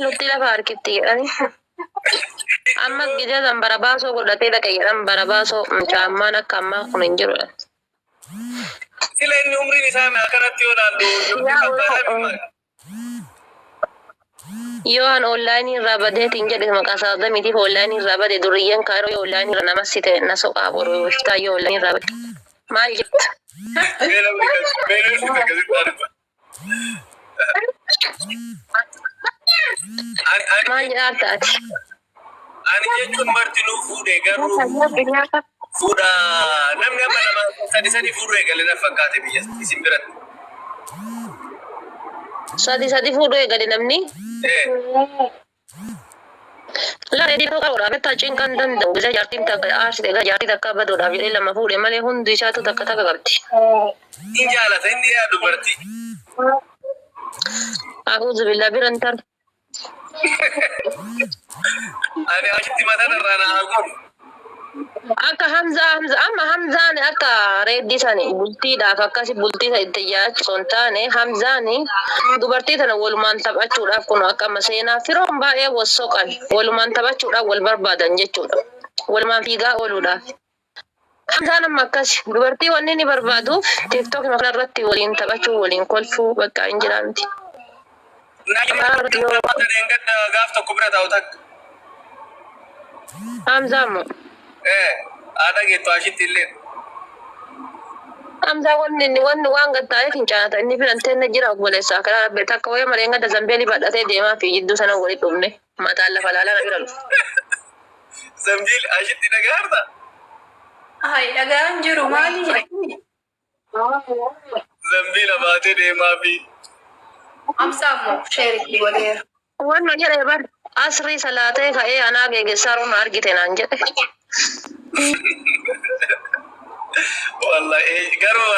nuti lafa harkitti jedhani. Amma gija zambara baasoo godhatee dhaqeeyyaadhaan bara baasoo caammaan akka ammaa kun hin jirudha. Sila inni umriin isaa akkanatti yoo ilaallu yoo an onlaayinii irraa badeetiin jedhe maqaa isaa mitiif onlaayinii irraa bade duriyyan kaayiroo yoo onlaayinii irra namas site na soqaa boru shtaa yoo onlaayinii irraa bade maal jetta? Maal jedhaa taati? Ani jechuun martinuu fuudhee garuu fuudha namni amma nama sadi fuudhuu eegale na fakkaate biyya isin biratti. Sadi fuudhuu eegale namni? Laala edii tokko qabuudha. Beektaa cinqaan danda'u. Bisa jaartiin takka aarsite egaa jaartii takka baduudhaaf jedhee lama fuudhe malee hundi isaatu takka qabdi. Ni jaalata inni yaa dubartii. A'uudhu billaa biran tar. Ani achitti mataan irraa na haguun. Akka amma Hamzaan akka reeddii sani bultiidhaaf akkasi bultii isa itti jiraachuu hin taane Hamzaan dubartii tana walumaan taphachuudhaaf kun akka amma seenaa firoon baay'ee wassoqan walumaan taphachuudhaaf wal barbaadan jechuudha. Walumaan fiigaa ooluudhaaf. Hamzaan amma akkasi dubartii wanni ni barbaaduuf TikTok irratti waliin taphachuu waliin kolfuu bakka hin jiraanti. Gaaf tokko bira taa'u takka. Hamzaan moo? Ada gitu asyik ilin. Hamza wanni waan gattaayeef hin caanata inni filantee na jira obboleessaa karaa beektaa akka wayya malee ngada zambeelii badhatee deemaa fi jidduu sana walitti dhufne mataan lafa laalaa na bira dhufu. Zambiil ashitti dhagaarta? Hai dhagaan jiru maali jedhani? Zambiila baatee deemaa fi. Hamsaa moo sheeritti godheera. Wanna jedhee bar asrii salaatee ka'ee anaa geeggessaa roon argite naan jedhe. Wallahi garuu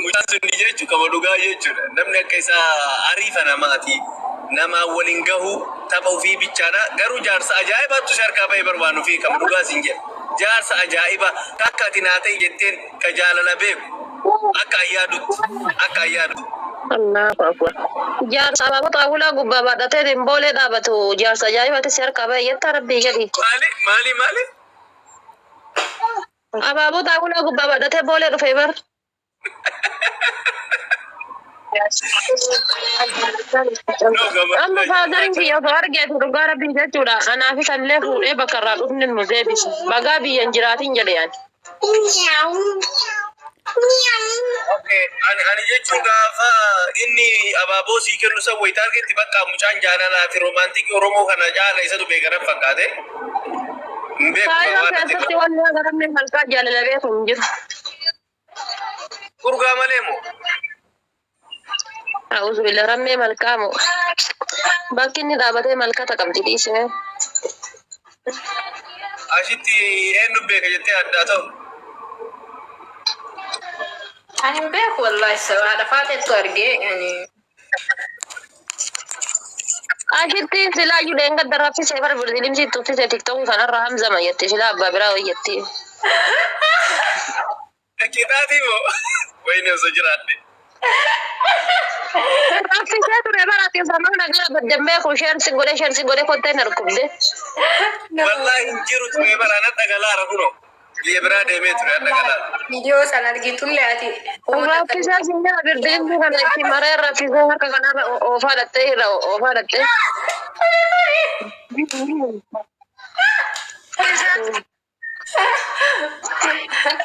mucaan sun ni jechuun kama dhugaa jechuudha. Namni akka isaa ariifa namaati. Nama waliin gahu tapha ofii bichaadha. Garuu jaarsa ajaa'ibaatu si harkaa bahee barbaadu fi kama dhugaa siin jedha. Jaarsa ajaa'iba akka ati naa ta'e jetteen ka jaalala beeku akka ayyaadutti. Allahu akbar. Jaarsa abaabota awulaa gubbaa badhatee dimboolee dhaabatu jaarsa ajaa'ibaati si harkaa bahee yetta rabbii jedhi. Maali? Abaabota awulaa gubbaa badhatee boolee dhufee bar. Amma faadariin kiyya osoo argeetu dhugaa rabbii jechuudha. Anaaf isallee fuudhee bakka irraa dhufne nu deebisa. Bagaa biyyan jiraatiin jedhe yaani. Okay, ani jechuun gaafa inni abaaboo sii kennu san wayitaa argetti bakka mucaan jaalalaa fi roomaantikii Oromoo kana caala isatu beekanan fakkaate. Saayoo keessatti wanni agaramne malkaa jaalala beeku hin jiru. Urgaa malee moo? A'uuzu billah rammee malkaa moo? Bakki inni dhaabatee malkata qabdi dhiisime. Asitti eenyu beeka jettee addaa ta'u? Ani hin beeku wallahi haadha faateettu argee Ashitti silaayyuu dheengadda raffisee bara bilimsi tuffisee tiktokii kanarraa Hamzama jette silaa abbaa biraa wayyetti. Kitaati moo? Wayne osoo jiraadde. Raffisee ture baraati sammuu nagara baddambee kun sheersi godhee kottee na dhukkubde. Wallahi hin jiru ture baraan adda galaara kunoo. Biyya biraa deemee ture adda galaara. Viidiyoo sana argitullee ati. Raffisaa sinyaa birdeensi kana itti maree raffisee harka kanarra oofaa dhattee irra oofaa dhattee.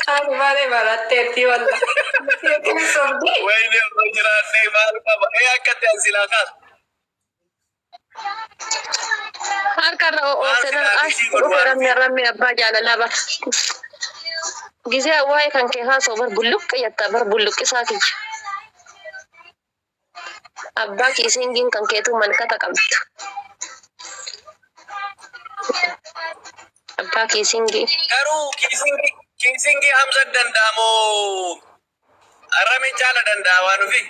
Ani malee baratteetti wallahi. Wayne osoo jiraadde maal qaba? Akkatti an silaa kaas. Harkarra oofsenan as rammee abbaa jaalalaa bar. Gisee waa'ee kan kee haasoo bar bulluqqi yattaa bar bulluqqisaa kiyya. Abbaa kiisingiin kan keetu malkata qabdu. Abbaa kiisingii. Garuu kiisingii Hamza danda'amoo Arrame caala danda'a waan ofi.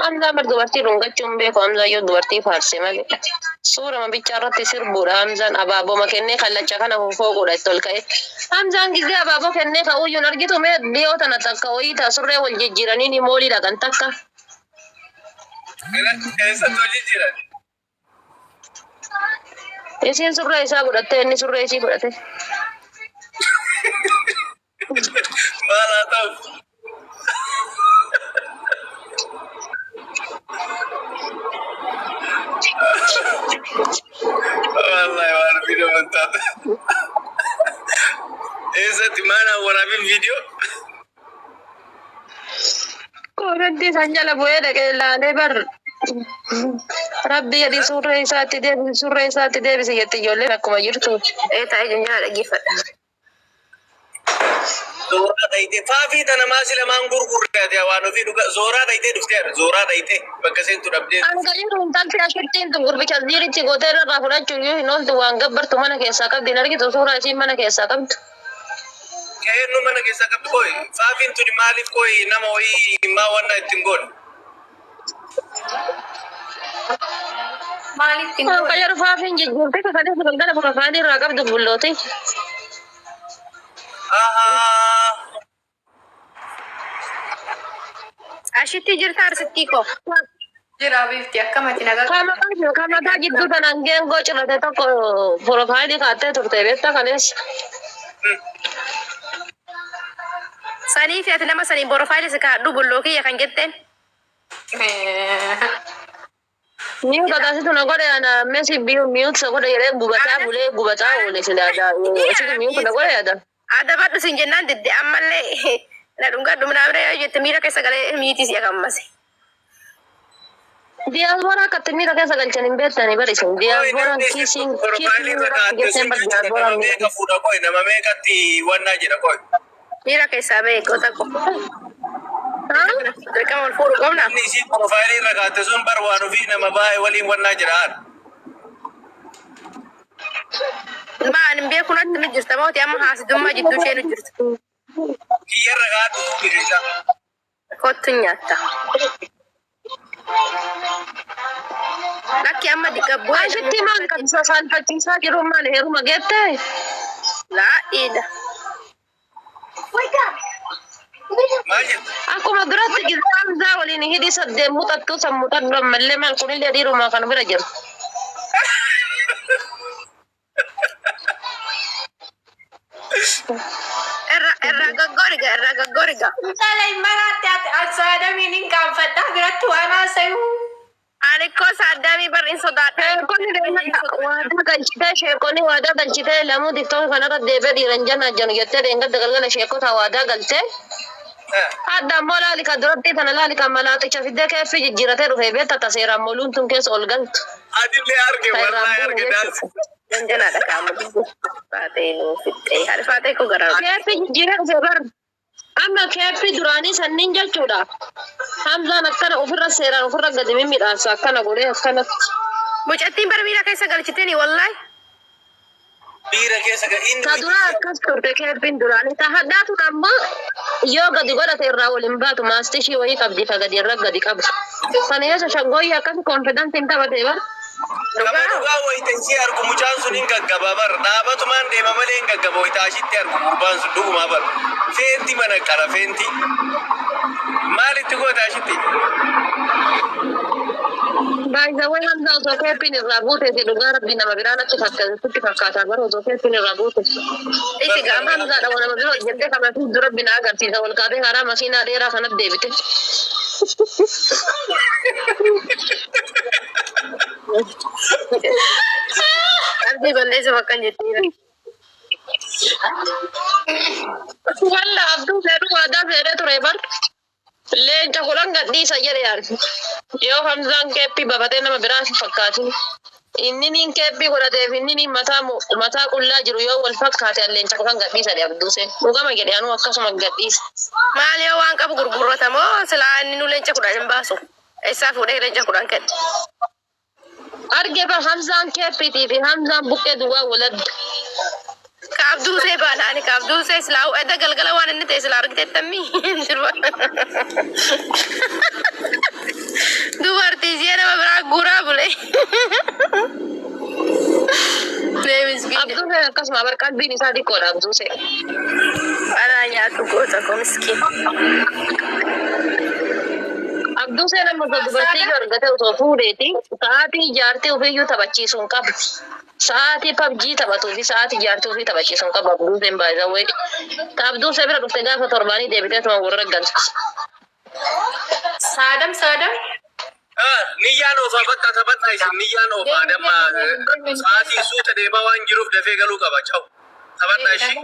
Hamza bar dubartii dhungachuun beeku Hamza yoo dubartii faarse malee. Suurama bichaa irratti sirbuudha Hamzaan abaaboo kennee kallacha kana fooquudha itti ol ka'e. Hamzaan gisee abaaboo kennee ka'uyyuun argitu mee dhiyoo tana takka wayii ta'a surree wal jijjiiranii ni mooliidha kan takka. Esa tolli jira. Isin surree isaa godhatte inni surree isii godhate. Maal haa ta'u? Wallahi waan video mantaata. Eessatti maal waraabin video? Koorratti isaan jala bu'ee dhaqee ilaalee bar. Rabbi jedhi surree isaatti deebisi jetti ijoolleen akkuma jirtu. Taa'ee jennaan dhaggeeffadha. Zoraa dhayitee faafii tana maasi lamaan gurgurtaate waan ofii dhuga zoraa dhayitee dhufteera zoraa dhayitee bakka seentu dhabdee. Hanga jiru intalti ashittiin tun gurbicha ziirichi gootee irraa fudhachuun yoo hin ooltu waan gabbartu mana keessaa qabdi hin argitu suuraa isiin mana keessaa qabdu. Keennu mana keessaa qabdu koi faafiin tuni maaliif koi nama wayii maa wanna ittiin goone. Maaliif ittiin goone? Hanga jiru faafiin jijjiirtee kakadee galgala profaayilii irraa qabdu bullooti. Ashitti jirta arsittii koo. Jira bifti akkamatti nagaa. Kamataa jidduu tanaan geengoo cirate tokko profaayilii kaattee turte beektaa kaleessa. Sanii fi ati nama sanii profaayilii si kaadhu bulloo kiyya kan jetteen. Miu kakasitu na godhe ana mesi miu sa godhe yere gubataa ole sila ada. Esi miu kuna godhe ada. Ada baddu sin jennaan didde ammallee na dhungaa dhumnaa bira yoo jette miira keessa galee miitis yakammase. Diaspora katmi ka keessa galchanii beektanii barisan. Diaspora kisiin meeqa fuudha koi nama meeqatti wannaa jedha koi. Miira keessaa beekota ko. Dirqama ol fuudhu qabna. Inni isiin profaayilii irra kaatte sun bar waan ofii nama baay'ee waliin wannaa jedhaan. Maan hin beeku natti mi jirta mooti amma haasidummaa jidduu isheen jirtu. Kiyyarra kaadhu bireessa. Kottu nyaatta. Lakki amma diqabboo. Ashitti maal qabsa saalfachiisaa jiru maal heeruma geette? Laa'idha. Maal jettu? Akkuma duratti gizzaamsaa waliin hidhi saddeet muxattu sammuutan ammallee maal kunillee dhiirumaa kan bira jiru. Irraa gaggoriga. Misaala maraatti ati asaadamiin hin gaanfadhaa biratti waan haasayu. Ani koo saadamii barriin sodaadha. Sheekonni waadaa galchitee lamuu tiktookii kanarra deebee dhiiran janaa janu jettee deengadda galgala sheekota waadaa galtee. Adda ammoo laali kan duratti tana laali kan malaaxicha fiddee keeffii jijjiiratee dhufee beekta taseeraan moluun tun keessa ol galtu. Adillee arge wallahi arge daansi. Janjanaadha qaama faatee fixxee haadha faatee koo garaa. Keeffii jijjiiree dhufee bar. Amma keeffii duraanii sanniin jechuudha. Hamzaan akkana ofirra seeraan ofirra gadi mimmiidhaansa akkana godhee akkanatti. Mucattiin bara miira keessa galchiteenii wallahi. Miira keessa inni. Ta duraa akkas turte keeffiin duraanii. Ta haddaatu ammoo yoo gadi godhate irraa waliin baatu maastishii wayii qabdi ka gadi irra gadi qabu. Sana yoo shangooyii akkas konfidansiin taphatee bar. Dhugaa wayitanii argu mucaan sun hin gaggaba bar dhaabatumaan deema malee hin gaggaba wayitaashitti argu gurbaan sun dhugumaa bar feenti mana qara feenti maalitti gootaashitti. Baay'ee hamzaa osoo keeffiin irraa buute dhugaa rabbi nama biraan achi fakkaataa bara osoo keeffiin irraa buute. Itti gaafa hamzaadha nama biroo jettee kamatuu dura binaa agarsiisa wal qaabee karaa makiinaa dheeraa kanatti deebite. Ardi balleessa bakka jettiira. Walla abduu fedhu waadaa fedhee ture bar. Leenca kudhan gadhiisa jedhe yaadu. Yoo hamzaan keeppii babatee nama biraa fakkaatin. Inni niin keeppii godhateef inni niin mataa qullaa jiru yoo wal fakkaate leenca kudhan gadhiisa dhe abduuseen. Dhugama jedhe anuu akkasuma gadhiisa. Maal yoo waan qabu gurgurrata moo silaa inni nu leenca kudhan hin baasu? Eessaa fuudhee leenca kudhan kenna? Arge bar hamzaan keeppiitii fi hamzaan buqqee duwwaa waladda. Kaabduu see baadhaani kaabduu see silaa edda galgala waan inni ta'e silaa argiteettammi. Dubartii ishee nama biraa guuraa bule. Abduu see akkasuma bar qalbiin isaa xiqqoodha abduu see. Anaa nyaatu goota koo miskiin. Abduu seenan murtoo dubartii yoo argate osoo fuudheeti sa'aatii ijaartee ofiiyyuu taphachiisuu hin qabu. Sa'aatii pabjii taphatuu fi sa'aatii ijaartee ofii taphachiisuu hin qabu Abduu seen baay'ee. Abduu see bira dhufte gaafa torbaanii deebitee tuma warra galti. Saadam. Niyyaan oofaa bakka taphataa isin niyyaan oofaa damma sa'aatii suuta deemaa waan jiruuf dafee galuu qaba cawu. Taphataa ishii.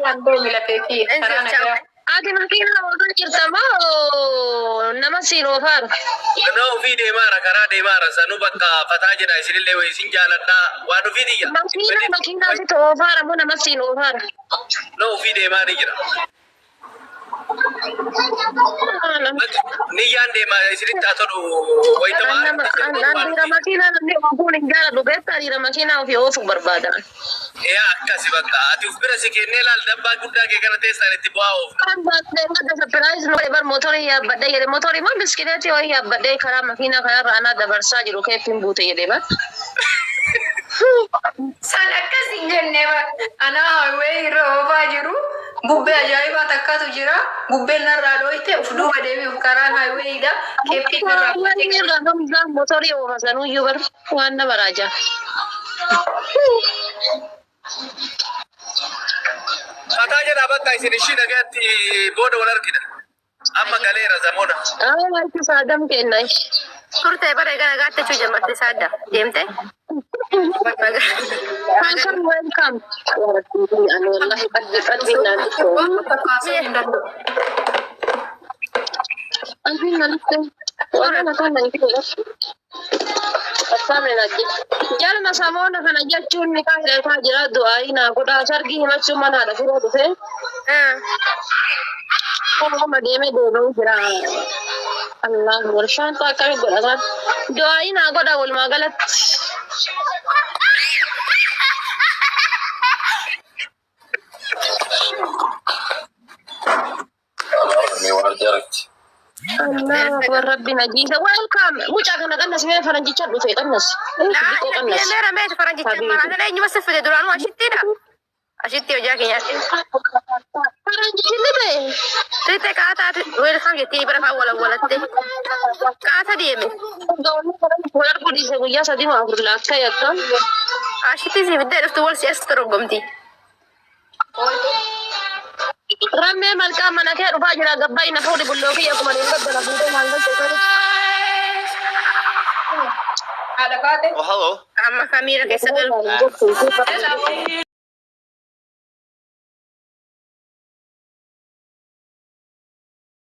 Ati makiinaa oofaa jirta moo nama siin oofaara? Nama ofii deemaara karaa deemaara sanuu bakka fataa jedha isinillee wayii isin jaaladhaa waan ofii diyya. Makiinaa situ oofaara moo nama siin oofaara? Nama ofii deemaa ni jira. Niyyaan deemaa isinitti haa tolu wayitamaa. Dhiira makiinaa namni oofuun hin jaalatu beektaa dhiira makiinaa ofii oofuu barbaada. Yaa akkasi bakka ati uf bira si kennee laal dabbaa guddaa kee kana teessaan itti bu'aa oofu. Motorii yaabbadhee jedhe motorii moo biskileetii wayii yaabbadhee karaa makiinaa kanarra anaa dabarsaa jiru keeffiin buute jedhee bara. San akkasii jennee anaa hawwee irra oofaa jiru. Bubbee ajaa'ibaa takkaatu jira. Bubbeen narraa dhooyte uf duuba deebi'uuf karaan haayiweeyidha. Keeppiin narraa motorii oofa sanuuyyuu bar waan nama raajaa. Fataa jedhaa bakka isin ishii dhagaatti booda wal argina. Amma galeera zamoona. Wanti saadam kennaa. turte bare garagaatti jechuu jammatte saadda deemte. Welcome, welcome. Wallahi Jalma samoona kana jechuun ni kan ilaalfaa jira du'aayi naa godhaa sargii himachuu manaadha firoo dhufe. Kuma deemee deebi'uu jira. Allah warshaan akkami godhatan du'aayi naa godha walumaa galatti. Allah rabbi najiisa welcome mucaa kana qannas mee faranjicha dhufe qannas Mera meesha faranjicha maraatale eenyuma siffite duraanuu ashittiidha. Ashitti hojaa keenyaatti. faranjichi ni ta'e Tite kaataati welcome jettii bira faa walatte. Kaata deeme. wal arguu dhiise guyyaa sadii moo afur laakka yakka Ashitti si fiddee dhuftu wal si as torgomti. rammee malkaa mana kee dhufaa jira gabbaa ina fuudhi bulloo kiyya kuma deemu gabbala fuudhee maal galchee Oh, hello. Amma kamiira keessa galu.